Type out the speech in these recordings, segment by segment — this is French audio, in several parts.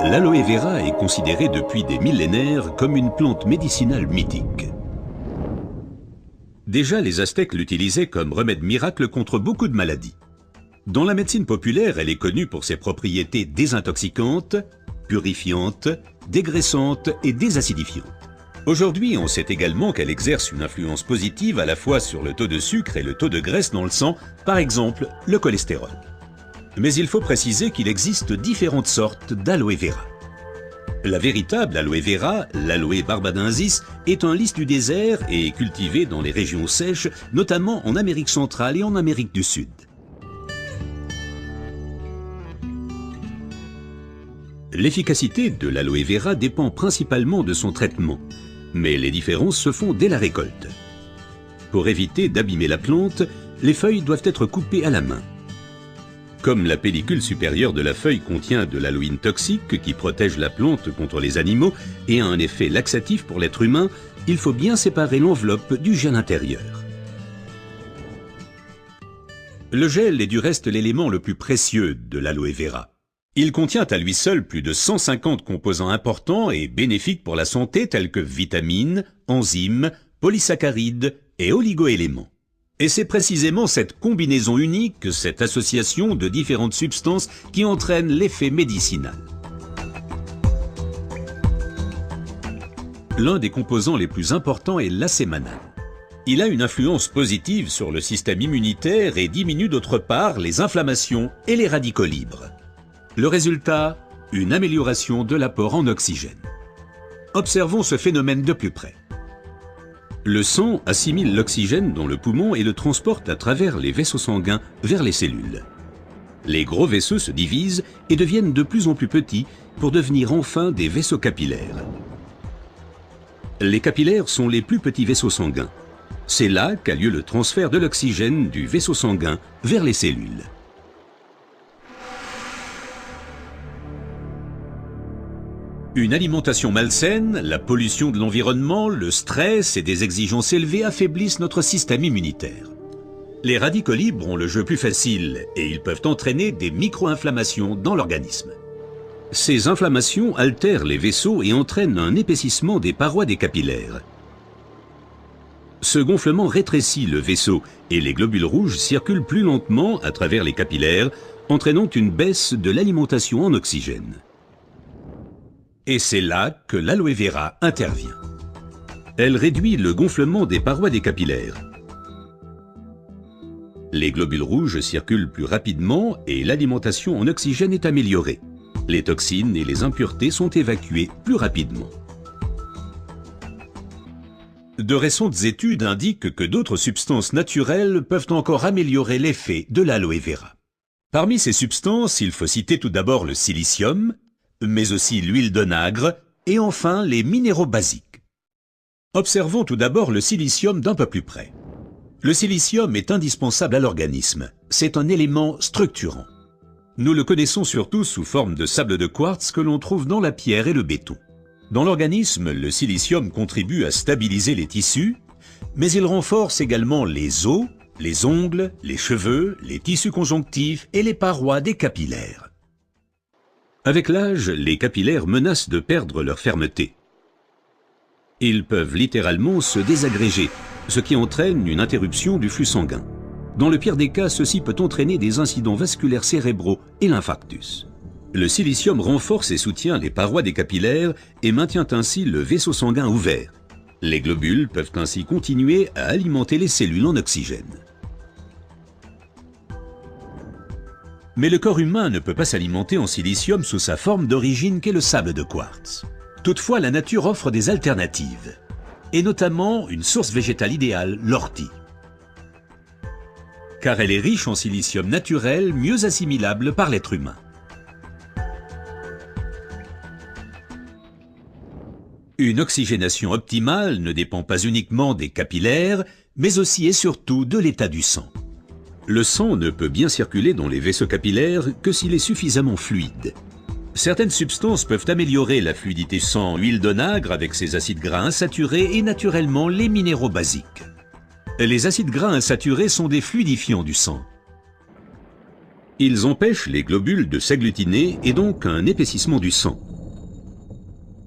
L'aloe vera est considérée depuis des millénaires comme une plante médicinale mythique. Déjà, les Aztèques l'utilisaient comme remède miracle contre beaucoup de maladies. Dans la médecine populaire, elle est connue pour ses propriétés désintoxicantes, purifiantes, dégraissantes et désacidifiantes. Aujourd'hui, on sait également qu'elle exerce une influence positive à la fois sur le taux de sucre et le taux de graisse dans le sang, par exemple le cholestérol. Mais il faut préciser qu'il existe différentes sortes d'aloe vera. La véritable aloe vera, l'aloe barbadensis, est un lys du désert et est cultivée dans les régions sèches, notamment en Amérique centrale et en Amérique du Sud. L'efficacité de l'aloe vera dépend principalement de son traitement, mais les différences se font dès la récolte. Pour éviter d'abîmer la plante, les feuilles doivent être coupées à la main. Comme la pellicule supérieure de la feuille contient de l'aloïne toxique qui protège la plante contre les animaux et a un effet laxatif pour l'être humain, il faut bien séparer l'enveloppe du gel intérieur. Le gel est du reste l'élément le plus précieux de l'aloe vera. Il contient à lui seul plus de 150 composants importants et bénéfiques pour la santé tels que vitamines, enzymes, polysaccharides et oligoéléments. Et c'est précisément cette combinaison unique, cette association de différentes substances qui entraîne l'effet médicinal. L'un des composants les plus importants est l'acémanal. Il a une influence positive sur le système immunitaire et diminue d'autre part les inflammations et les radicaux libres. Le résultat, une amélioration de l'apport en oxygène. Observons ce phénomène de plus près. Le sang assimile l'oxygène dans le poumon et le transporte à travers les vaisseaux sanguins vers les cellules. Les gros vaisseaux se divisent et deviennent de plus en plus petits pour devenir enfin des vaisseaux capillaires. Les capillaires sont les plus petits vaisseaux sanguins. C'est là qu'a lieu le transfert de l'oxygène du vaisseau sanguin vers les cellules. Une alimentation malsaine, la pollution de l'environnement, le stress et des exigences élevées affaiblissent notre système immunitaire. Les radicaux libres ont le jeu plus facile et ils peuvent entraîner des micro-inflammations dans l'organisme. Ces inflammations altèrent les vaisseaux et entraînent un épaississement des parois des capillaires. Ce gonflement rétrécit le vaisseau et les globules rouges circulent plus lentement à travers les capillaires, entraînant une baisse de l'alimentation en oxygène. Et c'est là que l'aloe vera intervient. Elle réduit le gonflement des parois des capillaires. Les globules rouges circulent plus rapidement et l'alimentation en oxygène est améliorée. Les toxines et les impuretés sont évacuées plus rapidement. De récentes études indiquent que d'autres substances naturelles peuvent encore améliorer l'effet de l'aloe vera. Parmi ces substances, il faut citer tout d'abord le silicium, mais aussi l'huile d'onagre et enfin les minéraux basiques. Observons tout d'abord le silicium d'un peu plus près. Le silicium est indispensable à l'organisme. C'est un élément structurant. Nous le connaissons surtout sous forme de sable de quartz que l'on trouve dans la pierre et le béton. Dans l'organisme, le silicium contribue à stabiliser les tissus, mais il renforce également les os, les ongles, les cheveux, les tissus conjonctifs et les parois des capillaires. Avec l'âge, les capillaires menacent de perdre leur fermeté. Ils peuvent littéralement se désagréger, ce qui entraîne une interruption du flux sanguin. Dans le pire des cas, ceci peut entraîner des incidents vasculaires cérébraux et l'infarctus. Le silicium renforce et soutient les parois des capillaires et maintient ainsi le vaisseau sanguin ouvert. Les globules peuvent ainsi continuer à alimenter les cellules en oxygène. Mais le corps humain ne peut pas s'alimenter en silicium sous sa forme d'origine qu'est le sable de quartz. Toutefois, la nature offre des alternatives, et notamment une source végétale idéale, l'ortie. Car elle est riche en silicium naturel, mieux assimilable par l'être humain. Une oxygénation optimale ne dépend pas uniquement des capillaires, mais aussi et surtout de l'état du sang. Le sang ne peut bien circuler dans les vaisseaux capillaires que s'il est suffisamment fluide. Certaines substances peuvent améliorer la fluidité sang, l'huile d'onagre avec ses acides gras insaturés et naturellement les minéraux basiques. Les acides gras insaturés sont des fluidifiants du sang. Ils empêchent les globules de s'agglutiner et donc un épaississement du sang.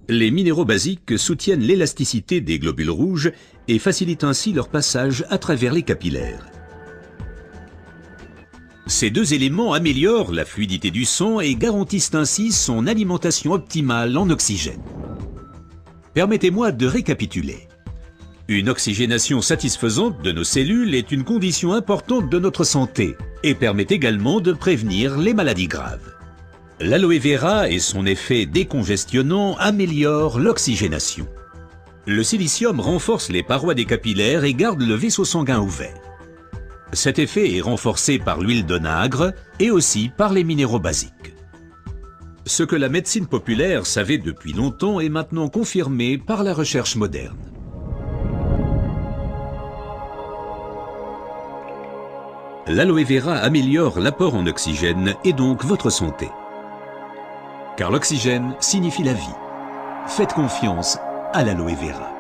Les minéraux basiques soutiennent l'élasticité des globules rouges et facilitent ainsi leur passage à travers les capillaires. Ces deux éléments améliorent la fluidité du sang et garantissent ainsi son alimentation optimale en oxygène. Permettez-moi de récapituler. Une oxygénation satisfaisante de nos cellules est une condition importante de notre santé et permet également de prévenir les maladies graves. L'aloe vera et son effet décongestionnant améliorent l'oxygénation. Le silicium renforce les parois des capillaires et garde le vaisseau sanguin ouvert. Cet effet est renforcé par l'huile d'onagre et aussi par les minéraux basiques. Ce que la médecine populaire savait depuis longtemps est maintenant confirmé par la recherche moderne. L'aloe vera améliore l'apport en oxygène et donc votre santé. Car l'oxygène signifie la vie. Faites confiance à l'aloe vera.